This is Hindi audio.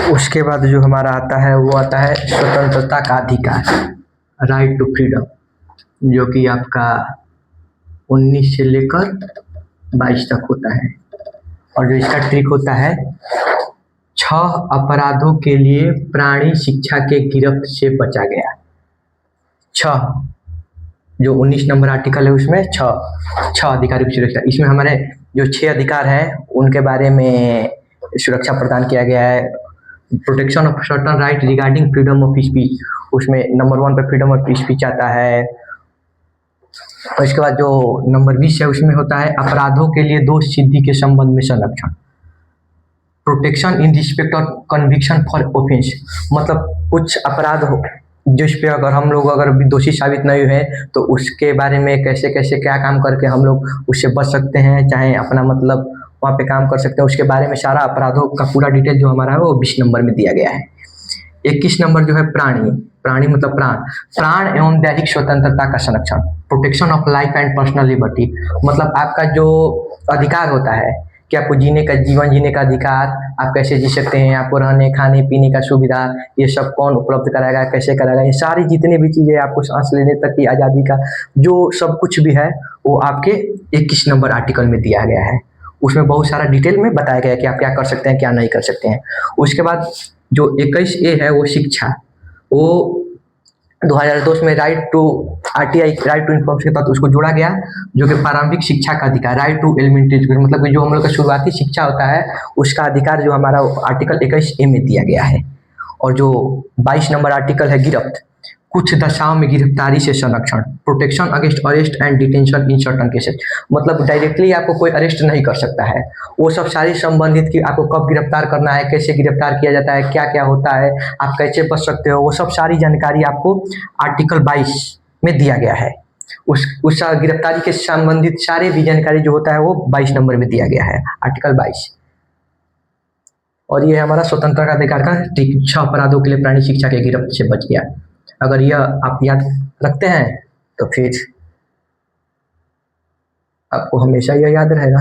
उसके बाद जो हमारा आता है वो आता है स्वतंत्रता का अधिकार, राइट टू फ्रीडम, जो कि आपका 19 से लेकर 22 तक होता है। और जो इसका ट्रिक होता है, 6 अपराधों के लिए प्राणी शिक्षा के गिरफ्त से बचा गया। 6, जो 19 नंबर आर्टिकल है उसमें 6 अधिकारों की सुरक्षा, इसमें हमारे जो 6 अधिकार हैं उनके बारे में सुरक्षा प्रदान किया गया है। Protection of certain right regarding freedom of speech, उसमें नंबर 1 पे फ्रीडम ऑफ स्पीच आता है। और इसके बाद जो नंबर 20 है उसमें होता है अपराधों के लिए दोष सिद्धि के संबंध में संरक्षण, protection in respect of conviction for offence, मतलब कुछ अपराध हो जिस पे अगर हम लोग अगर भी दोषी साबित नहीं हुए तो उसके बारे में कैसे कैसे क्या काम करके हम लोग उससे बच सकते हैं, चाहे अपना मतलब वहाँ पे काम कर सकते हैं, उसके बारे में सारा अपराधों का पूरा डिटेल जो हमारा है वो 20 नंबर में दिया गया है। 21 नंबर जो है प्राणी मतलब प्राण एवं दैहिक स्वतंत्रता का संरक्षण, protection of life and personal liberty, मतलब आपका जो अधिकार होता है कि आपको जीवन जीने का अधिकार, आप कैसे जी सकते हैं, आपको रहने खाने पीने का सुविधा, ये सब कौन उपलब्ध कराएगा, कैसे कराएगा, ये सारी जितने भी चीज़ें आपको सांस लेने तक की आज़ादी का जो सब कुछ भी है वो आपके 21 नंबर आर्टिकल में दिया गया है। उसमें बहुत सारा डिटेल में बताया गया है कि आप क्या कर सकते हैं क्या नहीं कर सकते हैं। उसके बाद जो 21A है वो शिक्षा, वो 2002 में right to RTI right to information के तहत उसको जोड़ा गया, जो कि प्रारंभिक शिक्षा का अधिकार, राइट टू एलिमेंट्री एजुकेशन, मतलब कि जो हम लोग का शुरुआती शिक्षा होता है उसका अधिकार जो हमारा आर्टिकल 21A में दिया गया है। और जो 22 नंबर आर्टिकल है गिरफ्त, कुछ दशाओं में गिरफ्तारी से संरक्षण, protection against arrest and detention in certain cases, मतलब डायरेक्टली आपको कोई अरेस्ट नहीं कर सकता है, वो सब सारी संबंधित कि आपको कब गिरफ्तार करना है, कैसे गिरफ्तार किया जाता है, क्या क्या होता है, आप कैसे बच सकते हो, वो सब सारी जानकारी आपको आर्टिकल 22 में दिया गया है। उस गिरफ्तारी के संबंधित सारे भी जानकारी जो होता है वो 22 नंबर में दिया गया है, आर्टिकल 22। और ये हमारा स्वतंत्रता का अधिकार का 6 अपराधों के लिए प्राणी शिक्षा के गिरफ्त से बच गया। अगर यह आप याद रखते हैं तो फिर आपको हमेशा यह याद रहेगा।